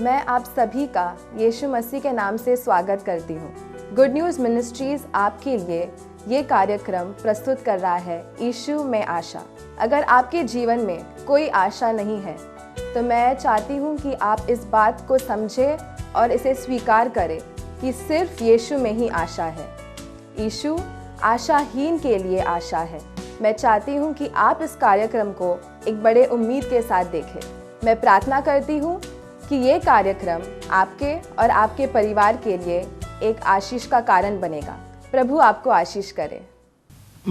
मैं आप सभी का यीशु मसीह के नाम से स्वागत करती हूँ। गुड न्यूज़ मिनिस्ट्रीज आपके लिए ये कार्यक्रम प्रस्तुत कर रहा है यीशु में आशा। अगर आपके जीवन में कोई आशा नहीं है तो मैं चाहती हूँ कि आप इस बात को समझें और इसे स्वीकार करें कि सिर्फ यीशु में ही आशा है। यीशु आशाहीन के लिए आशा है। मैं चाहती हूँ कि आप इस कार्यक्रम को एक बड़े उम्मीद के साथ देखें। मैं प्रार्थना करती हूँ कि ये कार्यक्रम आपके और आपके परिवार के लिए एक आशीष का कारण बनेगा। प्रभु आपको आशीष करे।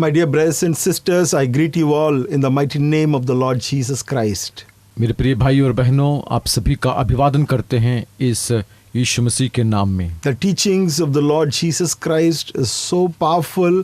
My dear brothers and sisters, I greet you all in the mighty name of the Lord Jesus Christ. मेरे प्रिय भाई और बहनों, आप सभी का अभिवादन करते हैं इस यीशु मसीह के नाम में। The teachings of the Lord Jesus Christ is so powerful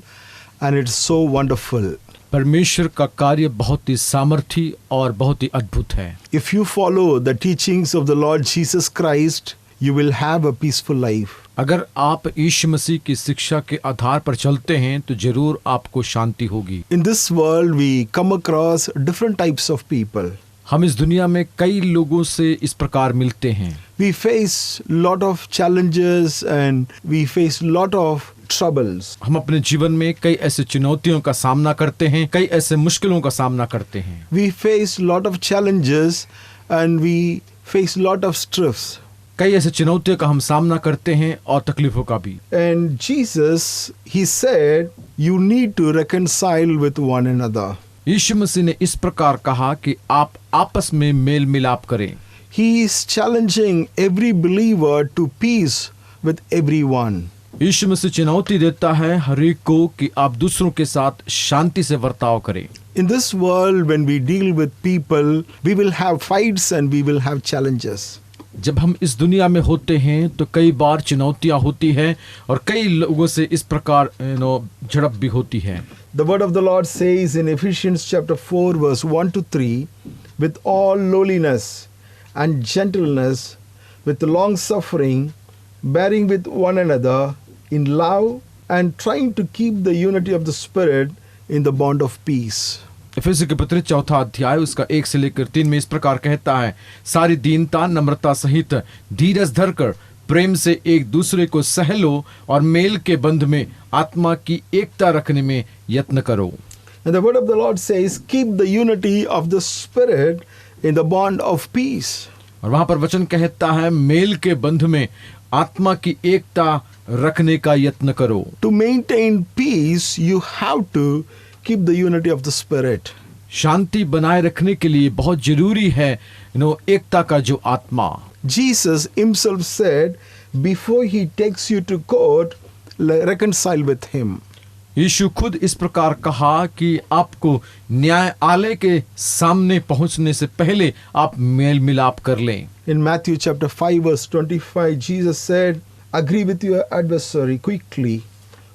and it's so wonderful. परमेश्वर का कार्य बहुत ही सामर्थी और बहुत ही अद्भुत है। If you follow the teachings of the Lord Jesus Christ, you will have a peaceful life. अगर आप यीशु मसीह की शिक्षा के आधार पर चलते हैं तो जरूर आपको शांति होगी। In this world, we come across different types of people. हम इस दुनिया में कई लोगों से इस प्रकार मिलते हैं। We face lot of challenges and we face lot of troubles. हम अपने जीवन में कई ऐसे चुनौतियों का सामना करते हैं, कई ऐसे मुश्किलों का सामना करते हैं। We face lot of challenges and we face lot of stress. कई ऐसे चुनौतियों का हम सामना करते हैं और तकलीफों का भी। And Jesus, he said, you need to reconcile with one another. यीशु मसीह ने इस प्रकार कहा कि आप आपस में मेल मिलाप करें। He is challenging every believer to peace with everyone. यीशु मसीह चुनौती देता है हर एक को कि आप दूसरों के साथ शांति से बर्ताव करें। In this world, when we deal with people, we will have fights and we will have challenges. जब हम इस दुनिया में होते हैं तो कई बार चुनौतियां होती हैं और कई लोगों से इस प्रकार झड़प भी होती है। The word of the Lord says in Ephesians chapter 4 verse 1 to 3, with all lowliness and gentleness, with long suffering, bearing with one another in love, and trying to keep the unity of the Spirit in the bond of peace. इफिसी के पत्र 4 अध्याय उसका 1 से लेकर 3 में इस प्रकार कहता है, सारी दीनता नम्रता सहित धीरज धरकर प्रेम से एक दूसरे को सह लो और मेल के बंध में आत्मा की एकता रखने में यत्न करो। And the word of the Lord says, keep the unity of the Spirit in the bond of peace. और वहां पर वचन कहता है मेल के बंध में आत्मा की एकता रखने का यत्न करो। To maintain peace, you have to keep the unity of the Spirit. शांति बनाए रखने के लिए बहुत जरूरी है एकता का जो आत्मा। Jesus himself said, before he takes you to court, reconcile with him. यीशु खुद इस प्रकार कहा कि आपको न्यायालय के सामने पहुंचने से पहले आप मेल मिलाप कर लें। In Matthew chapter 5 verse 25, Jesus said, agree with your adversary quickly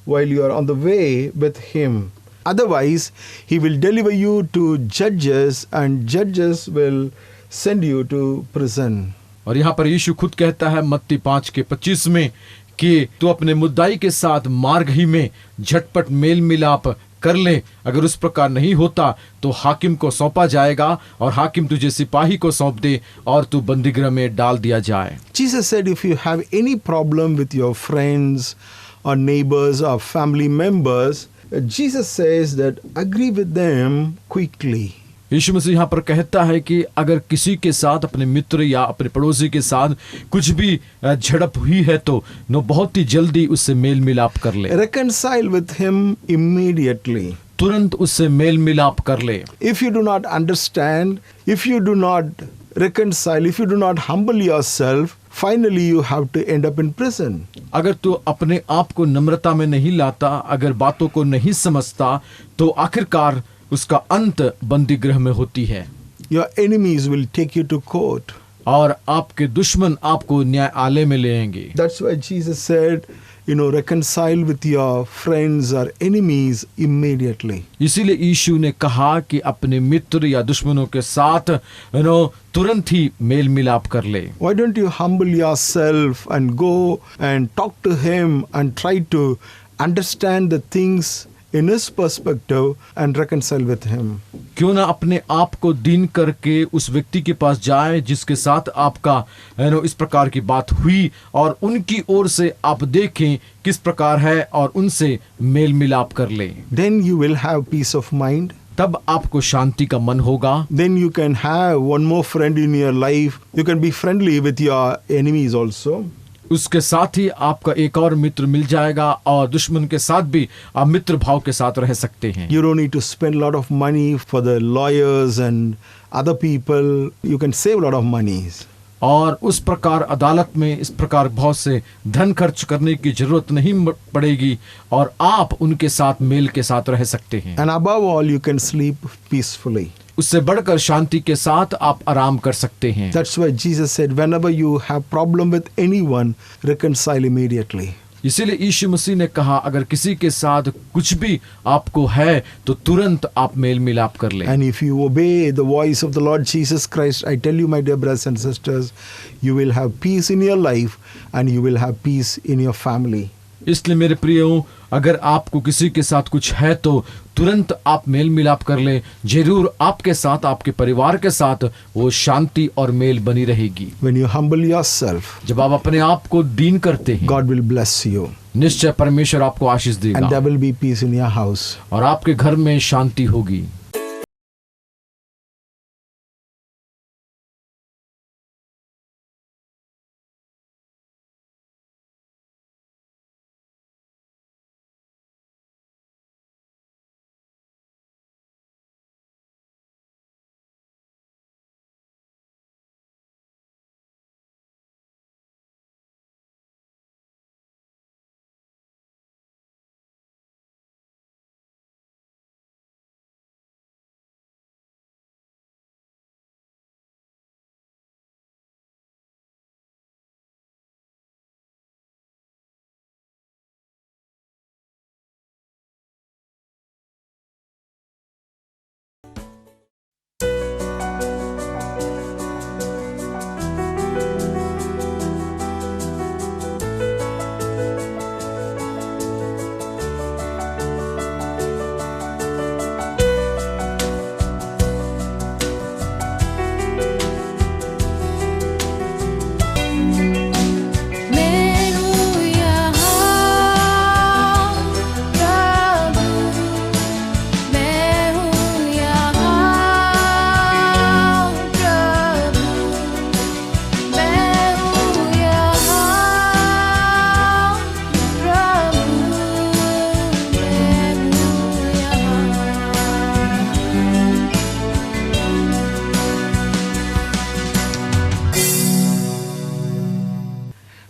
while you are on the way with him. Otherwise, he will deliver you to judges and judges will send you to prison. और यहाँ पर यीशु खुद कहता है मत्ती 5:25 में कि तू अपने मुद्दाई के साथ मार्ग ही में झटपट मेल मिलाप कर ले। अगर उस प्रकार नहीं होता तो हाकिम को सौंपा जाएगा और हाकिम तुझे सिपाही को सौंप दे और तू बंदीगृह में डाल दिया जाए। Jesus said, if you have any problem with your friends or neighbors or family members, Jesus says that agree with them quickly. यीशु मसीह यहाँ पर कहता है कि अगर किसी के साथ अपने मित्र या अपने पड़ोसी के साथ कुछ भी झड़प हुई है तो बहुत ही जल्दी उससे मेल मिलाप कर ले। Reconcile with him immediately. तुरंत उससे मेल मिलाप कर ले। If you do not understand, if you do not reconcile, if you do not humble yourself, finally you have to end up in prison. अगर तू अपने आप को नम्रता में नहीं लाता, अगर बातों को नहीं समझता तो आखिरकार उसका अंत बंदी गृह में होती है। Your enemies will take you to court. और आपके दुश्मन आपको न्यायालय में ले आएंगे। That's why Jesus said, reconcile with your friends or enemies immediately. इसीलिए यीशु ने कहा कि अपने मित्र या दुश्मनों के साथ तुरंत ही मेल मिलाप कर ले। Why don't you humble yourself and go and talk to him and try to understand the things in his perspective and reconcile with him. क्यों ना अपने आप को दीन करके उस व्यक्ति के पास जाए जिसके साथ आपका इस प्रकार की बात हुई, और उनकी ओर से आप देखें किस प्रकार है और उनसे मेल मिलाप कर लें। Then you will have peace of mind. तब आपको शांति का मन होगा। Then you can have one more friend in your life. You can be friendly with your enemies also. उसके साथ ही आपका एक और मित्र मिल जाएगा, और दुश्मन के साथ भी आप मित्र भाव के साथ रह सकते हैं। You don't need to spend a lot of money for the lawyers and other people. You can save a lot of monies. और उस प्रकार अदालत में इस प्रकार बहुत से धन खर्च करने की जरूरत नहीं पड़ेगी, और आप उनके साथ मेल के साथ रह सकते हैं। And above all, you can sleep peacefully. उससे बढ़कर शांति के साथ आप आराम कर सकते हैं। That's why Jesus said, whenever you have problem with anyone, reconcile immediately. इसीलिए यीशु मसीह ने कहा, अगर किसी के साथ कुछ भी आपको है तो तुरंत आप मेल मिलाप कर लें। And if you obey the voice of the Lord Jesus Christ, I tell you, my dear brothers and sisters, you will have peace in your life and you will have peace in your family. इसलिए मेरे प्रियो, अगर आपको किसी के साथ कुछ है तो तुरंत आप मेल मिलाप कर लें। जरूर आपके साथ, आपके परिवार के साथ वो शांति और मेल बनी रहेगी। When you humble yourself, जब आप अपने आप को दीन करते हैं, God will bless you. निश्चय परमेश्वर आपको आशीष And देगा, there will be peace in your house. और आपके घर में शांति होगी।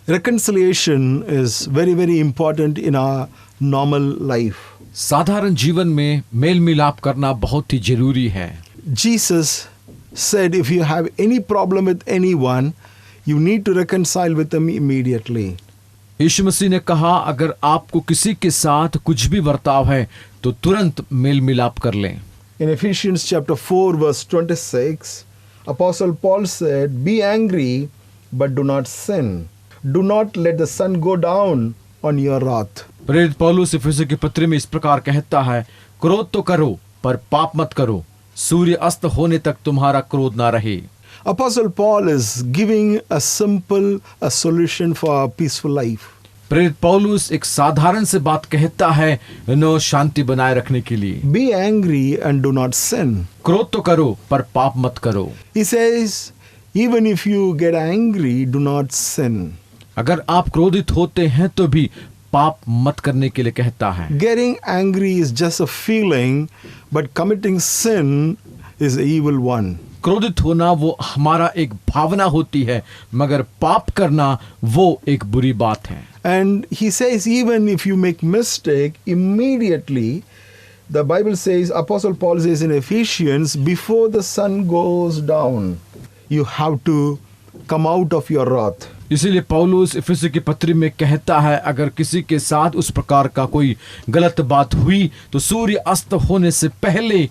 Reconciliation is very, very important in our normal life. साधारण जीवन में मेल मिलाप करना बहुत ही जरूरी है। Jesus said, if you have any problem with anyone, you need to reconcile with them immediately. यीशु मसीह ने कहा, अगर आपको किसी के साथ कुछ भी बर्ताव है तो तुरंत मेल मिलाप कर लें। In Ephesians chapter 4 verse 26, Apostle Paul said, be angry, but do not sin. Do not let the sun go down on your wrath. प्रेरित पौलुस इफिसी के पत्र में इस प्रकार कहता है, क्रोध तो करो पर पाप मत करो, सूर्य अस्त होने तक तुम्हारा क्रोध ना रहे। Apostle Paul is giving a simple solution for a peaceful life. प्रेरित पौलुस एक साधारण से बात कहता है शांति बनाए रखने के लिए। Be angry and do not sin. क्रोध तो करो पर पाप मत करो। He says, even if you get angry, do not sin. अगर आप क्रोधित होते हैं तो भी पाप मत करने के लिए कहता है। Getting angry is just a feeling, but committing sin is the evil one. क्रोधित होना वो हमारा एक भावना होती है, मगर पाप करना वो एक बुरी बात है। And he says, even if you make mistake, immediately, the Bible says, Apostle Paul says in Ephesians, before the sun goes down, you have to come out of your wrath. इसीलिए पौलुस इफिसी के पत्र में कहता है, अगर किसी के साथ उस प्रकार का कोई गलत बात हुई तो सूर्य अस्त होने से पहले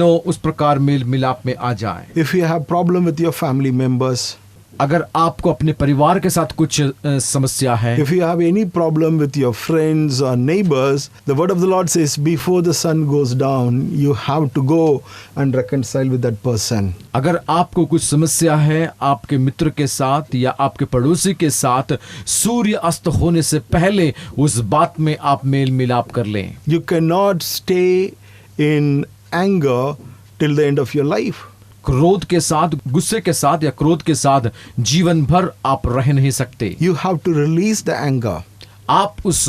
उस प्रकार मेल मिलाप में आ जाए। If you have problem with your family members, अगर आपको अपने परिवार के साथ कुछ समस्या है, if you have any problem with your friends or neighbors, the word of the Lord says, before the sun goes down, you have to go and reconcile with that person. अगर आपको कुछ समस्या है आपके मित्र के साथ या आपके पड़ोसी के साथ, सूर्य अस्त होने से पहले उस बात में आप मेल मिलाप कर लें। You cannot stay in anger till the end of your life. क्रोध के साथ, गुस्से के साथ या क्रोध के साथ जीवन भर आप रह नहीं सकते। You have to release the anger. आप उस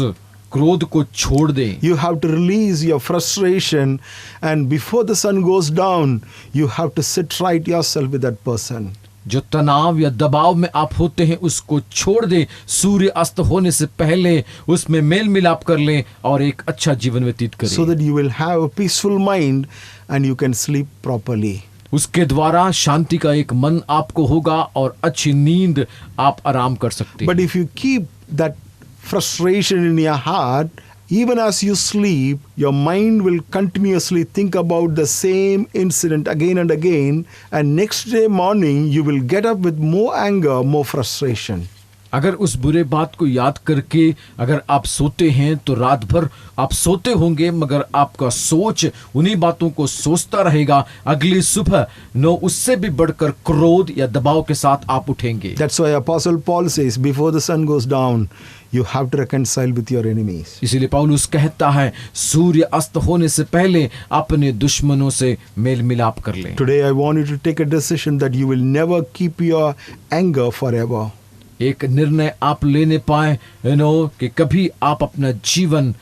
क्रोध को छोड़ दें। You have to release your frustration, and before the sun goes down, you have to sit right yourself with that person. जो तनाव या दबाव में आप होते हैं उसको छोड़ दें। सूर्य अस्त होने से पहले उसमें मेल मिलाप कर लें और एक अच्छा जीवन व्यतीत करें, So that you will have a peaceful mind and you can sleep properly. उसके द्वारा शांति का एक मन आपको होगा और अच्छी नींद आप आराम कर सकते But हैं। if you keep that frustration in your heart, even as you sleep, your mind will continuously think about the same incident again and again, and next day morning you will get up with more anger, more frustration. अगर उस बुरे बात को याद करके अगर आप सोते हैं तो रात भर आप सोते होंगे, मगर आपका सोच उन्हीं बातों को सोचता रहेगा। अगली सुबह उससे भी बढ़कर क्रोध या दबाव के साथ आप उठेंगे। That's why Apostle Paul says, before the sun goes down, you have to reconcile with your enemies. इसीलिए पौलुस कहता है सूर्य अस्त होने से पहले अपने दुश्मनों से मेल मिलाप कर लें। Today I want you to take a decision that you will never keep your anger forever. एक निर्णय आप लेने पाए कि कभी आप अपना जीवन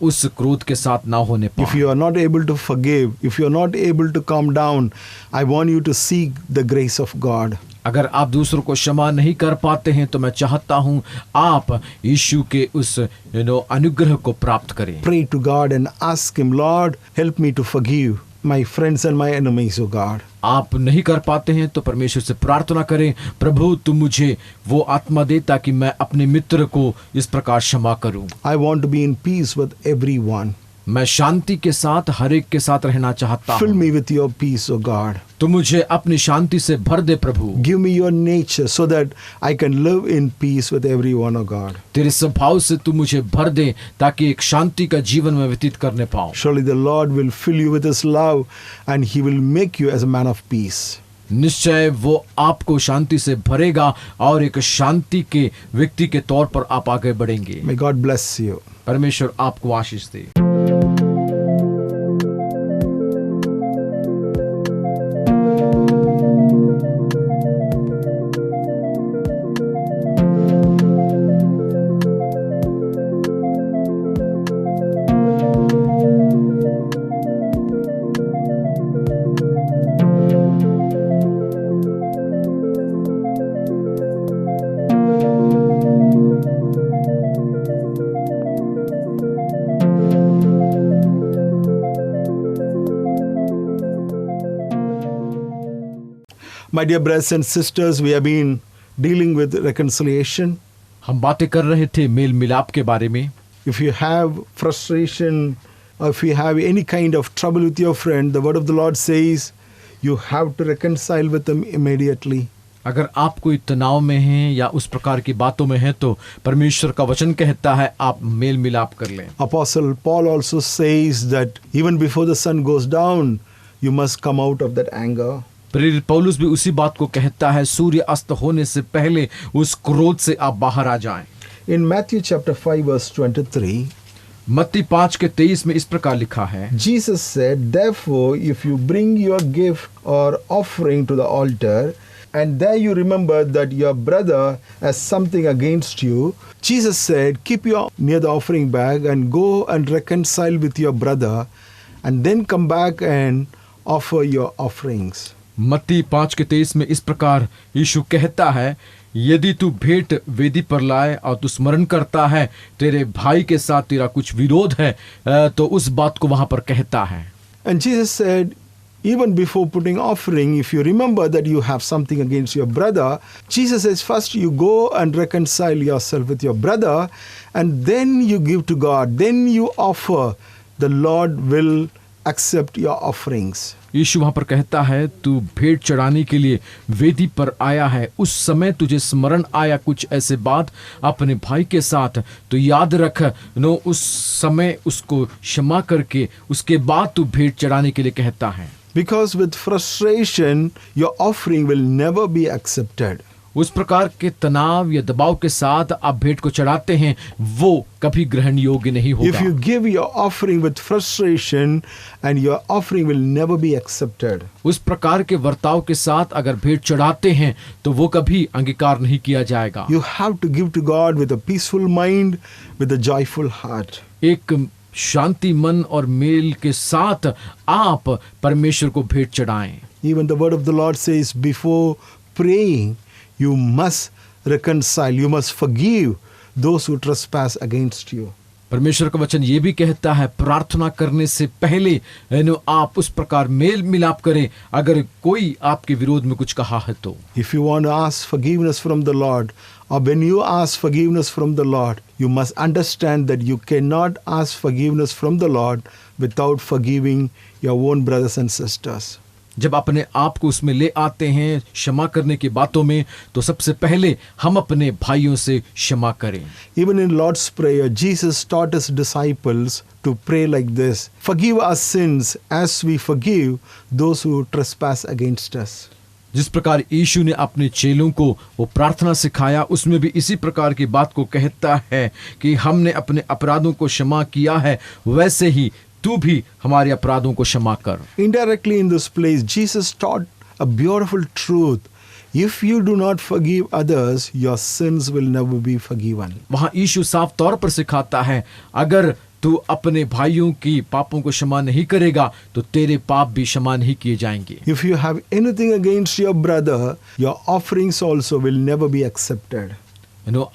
उस क्रोध के साथ ना होने If पाए। you are not able to forgive, if you are not able to calm down, I want you to seek the grace of God. अगर आप दूसरों को क्षमा नहीं कर पाते हैं तो मैं चाहता हूं आप यीशु के उस अनुग्रह को प्राप्त करें। Pray to God and ask Him, Lord, help me to forgive my friends and my enemies, O God. आप नहीं कर पाते हैं तो परमेश्वर से प्रार्थना करें, प्रभु तुम मुझे वो आत्मा दे ताकि मैं अपने मित्र को इस प्रकार क्षमा करूं। I want to be in peace with everyone. मैं शांति के साथ हर एक के साथ रहना चाहता Fill हूं। me with your peace, O God. तुम मुझे अपनी शांति से भर दे प्रभु। Give me your nature so that I can live in peace with everyone, O God. तेरे स्वभाव से तू मुझे भर दे ताकि एक शांति का जीवन में व्यतीत करने पाऊं। Surely the Lord will fill you with His love and He will make you as a man of peace. निश्चय वो आपको शांति से भरेगा और एक शांति के व्यक्ति के तौर पर आप आगे बढ़ेंगे। May God bless you. परमेश्वर आपको आशीष दे। My dear brothers and sisters, we have been dealing with reconciliation. हम बातें कर रहे थे मेल मिलाप के बारे में। If you have frustration or if you have any kind of trouble with your friend, the word of the Lord says you have to reconcile with them immediately. अगर आप कोई तनाव में हैं या उस प्रकार की बातों में हैं तो परमेश्वर का वचन कहता है आप मेल मिलाप कर लें। Apostle Paul also says that even before the sun goes down, you must come out of that anger. प्रेरित पौलुस भी उसी बात को कहता है, सूर्य अस्त होने से पहले उस क्रोध से आप बाहर आ जाएं। In Matthew chapter 5 verse 23, मत्ती 5:23 में इस प्रकार लिखा है, Jesus said, therefore, if you bring your gift or offering to the altar, and there you remember that your brother has something against you, Jesus said, keep your near the offering bag and go and reconcile with your brother, and then come back and offer your offerings. मत्ती 5:23 में इस प्रकार यीशु कहता है, यदि तू भेंट वेदी पर लाए और तू स्मरण करता है तेरे भाई के साथ तेरा कुछ विरोध है तो उस बात को वहां पर कहता है। And Jesus said, even before putting offering, if you remember that you have something against your brother, Jesus says, first you go and reconcile yourself with your brother, and then you give to God, then you offer. The Lord will accept your offerings. यीशु वहां पर कहता है, तू भेंट चढ़ाने के लिए वेदी पर आया है, उस समय तुझे स्मरण आया कुछ ऐसे बात अपने भाई के साथ, तो याद रख नो उस समय उसको क्षमा करके उसके बाद तू भेंट चढ़ाने के लिए कहता है। Because with frustration, your offering will never be accepted. उस प्रकार के तनाव या दबाव के साथ आप भेंट को चढ़ाते हैं, वो कभी ग्रहण योग्य नहीं If होगा। you give your offering with frustration, and your offering will never be accepted. उस प्रकार के वर्ताव के साथ अगर भेंट चढ़ाते हैं तो वो कभी अंगीकार नहीं किया जाएगा। You have to give to God with a peaceful mind, with a joyful heart. एक शांति मन और मेल के साथ आप परमेश्वर को भेंट चढ़ाएं। Even the word of the Lord says, before praying, you must reconcile, you must forgive those who trespass against you. परमेश्वर का वचन ये भी कहता है, प्रार्थना करने से पहले आप उस प्रकार मेल मिलाप करें अगर कोई आपके विरोध में कुछ कहा है तो। If you want to ask forgiveness from the Lord, or when you ask forgiveness from the Lord, you must understand that you cannot ask forgiveness from the Lord without forgiving your own brothers and sisters. जब अपने आप को उसमें ले आते हैं क्षमा करने की बातों में, तो सबसे पहले हम अपने भाइयों से क्षमा करें। Even in Lord's Prayer, Jesus taught his disciples to pray like this: forgive our sins as we forgive those who trespass against us. जिस प्रकार यीशु ने अपने चेलों को वो प्रार्थना सिखाया, उसमें भी इसी प्रकार की बात को कहता है कि हमने अपने अपराधों को क्षमा किया है, वैसे ही तू भी हमारे अपराधों को क्षमा कर। Indirectly in this place, Jesus taught a beautiful truth. If you do not forgive others, your sins will never be forgiven. वहां यीशु साफ तौर पर सिखाता है, अगर तू अपने भाइयों की पापों को क्षमा नहीं करेगा तो तेरे पाप भी क्षमा नहीं किए जाएंगे। If you have anything against your brother, your offerings also will never be accepted.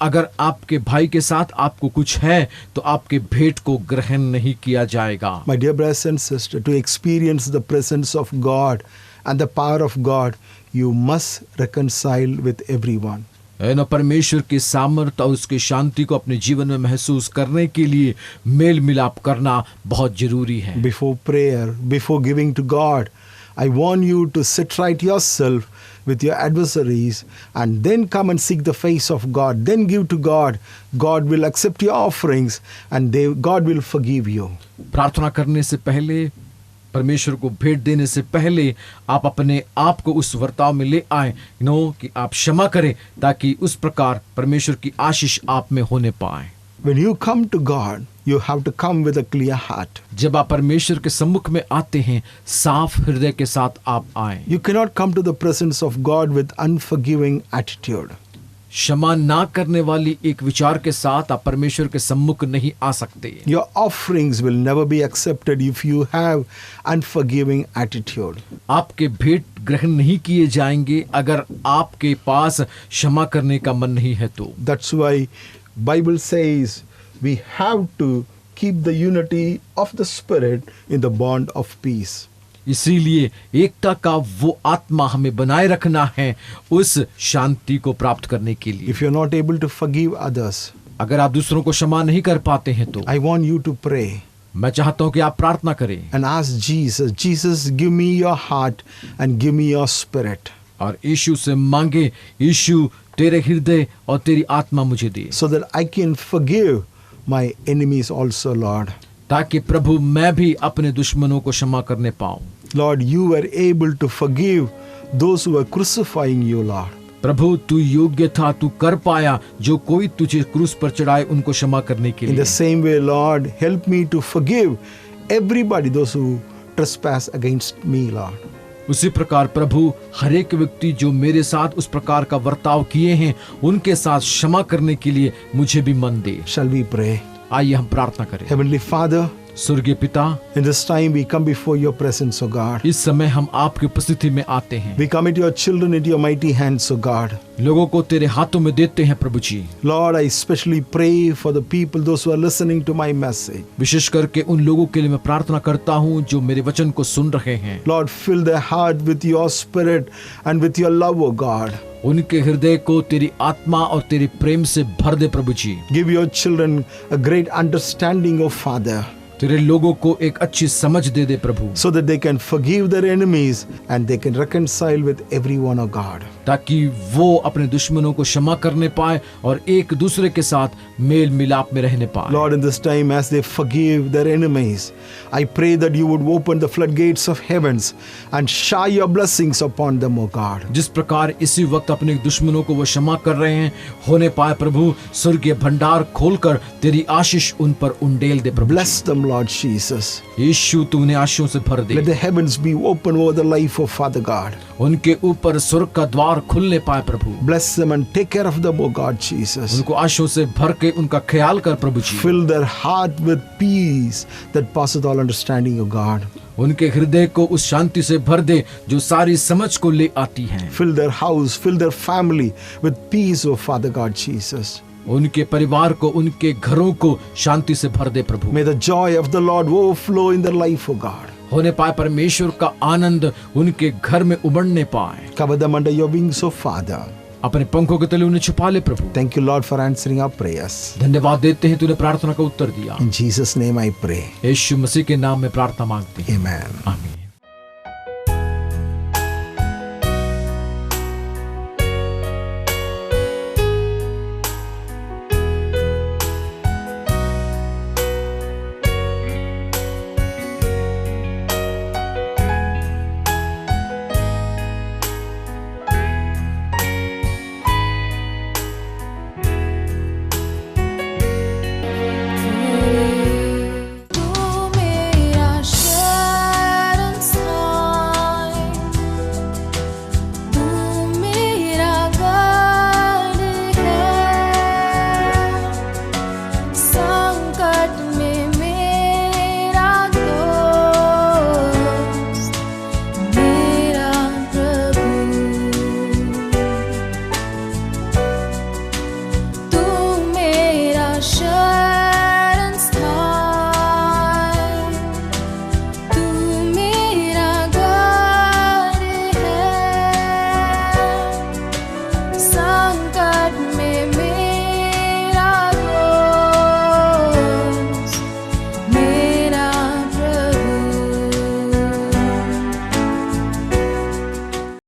अगर आपके भाई के साथ आपको कुछ है तो आपके भेंट को ग्रहण नहीं किया जाएगा। My dear brothers and sisters, to experience the presence of God and the power of God, you must reconcile with everyone. परमेश्वर की सामर्थ और उसकी शांति को अपने जीवन में महसूस करने के लिए मेल मिलाप करना बहुत जरूरी है। Before prayer, before giving to God, I want you to sit right yourself with your adversaries and then come and seek the face of God. Then give to God. God will accept your offerings and God will forgive you. प्रार्थना करने से पहले, परमेश्वर को भेंट देने से पहले आप अपने आप को उस वर्ताव में ले आए कि आप क्षमा करें, ताकि उस प्रकार परमेश्वर की आशीष आप में होने पाए। When you come to God, you have to come with a clear heart. जब आप परमेश्वर के सम्मुख में आते हैं, साफ हृदय के साथ आप आए। You cannot come to the presence of God with unforgiving attitude. क्षमा ना करने वाली एक विचार के साथ आप परमेश्वर के सम्मुख नहीं आ सकते। Your offerings will never be accepted if you have unforgiving attitude. आपके भेंट ग्रहण नहीं किए जाएंगे अगर आपके पास क्षमा करने का मन नहीं है तो। That's why Bible says we have to keep the unity of the Spirit in the bond of peace. इसीलिए एकता का वो आत्मा हमें बनाए रखना है उस शांति को प्राप्त करने के लिए। If you're not able to forgive others, अगर आप दूसरों को क्षमा नहीं कर पाते हैं तो I want you to pray मैं चाहता हूं कि आप प्रार्थना करें and ask Jesus, Jesus, give me your heart and give me your spirit, और यीशु से मांगे, यीशु तेरे हृदय और तेरी आत्मा मुझे दे, so that I can forgive my enemies also, Lord. ताकि प्रभु मैं भी अपने दुश्मनों को क्षमा करने पाऊं। Lord, you were able to forgive those who were crucifying you, Lord. प्रभु तू योग्य था, तू कर पाया जो कोई तुझे क्रूस पर चढ़ाए उनको क्षमा करने के In लिए। the same way, Lord, help me to forgive everybody, those who trespass against me, Lord. उसी प्रकार प्रभु हर एक व्यक्ति जो मेरे साथ उस प्रकार का वर्ताव किए हैं उनके साथ क्षमा करने के लिए मुझे भी मन दे। Shall we pray? आइए हम प्रार्थना करें। Heavenly Father, स्वर्गीय पिता, in this time we come before your presence, O God. इस समय हम आपकी उपस्थिति में आते हैं। We commit your children into your mighty hands, O God. लोगों को तेरे हाथों में देते हैं प्रभु जी। Lord, I especially pray for the people, those who are listening to my message. विशेष करके उन लोगों के लिए मैं प्रार्थना करता हूँ जो मेरे वचन को सुन रहे हैं। Lord, fill their heart with your spirit and with your love, O God. उनके हृदय को तेरी आत्मा और तेरे प्रेम से भर दे प्रभु जी। Give your children a great understanding, O Father. तेरे लोगों को एक अच्छी समझ दे दे प्रभु, so that they can forgive their enemies and they can reconcile with everyone, oh God. ताकि वो अपने दुश्मनों को क्षमा करने पाए और एक दूसरे के साथ मेल मिलाप में रहने पाए। Lord, in this time as they forgive their enemies, I pray that you would open the floodgates of heavens and shower your blessings upon them, oh God. जिस प्रकार इसी वक्त अपने दुश्मनों को वो क्षमा कर रहे हैं, होने पाए प्रभु स्वर्गीय भंडार खोलकर तेरी आशीष उन पर उंडेल दे प्रभु। Bless them, Lord Jesus. यीशु तू उन्हें आशीषों से भर दे। Let the heavens be open over the life of Father God. उनके ऊपर स्वर्ग का द्वार खुलने पाए प्रभु। Bless them and take care of them, oh God Jesus. उनको आशीषों से भर के उनका ख्याल कर प्रभु जी। Fill their heart with peace that passeth all understanding, oh God. उनके हृदय को उस शांति से भर दे जो सारी समझ को ले आती है। Fill their house, fill their family with peace, oh Father God Jesus. उनके परिवार को, उनके घरों को शांति से भर दे प्रभु। May the joy of the Lord overflow in their life, oh God. होने पाए परमेश्वर का आनंद उनके घर में उमड़ने पाए। Cover them under your wings, oh Father. अपने पंखों के तले उन्हें छुपा ले प्रभु। Thank you, Lord, for answering our prayers. धन्यवाद देते हैं तूने प्रार्थना का उत्तर दिया। In Jesus' name I pray. यीशु मसीह के नाम में प्रार्थना मांगते हैं। Amen. आमीन।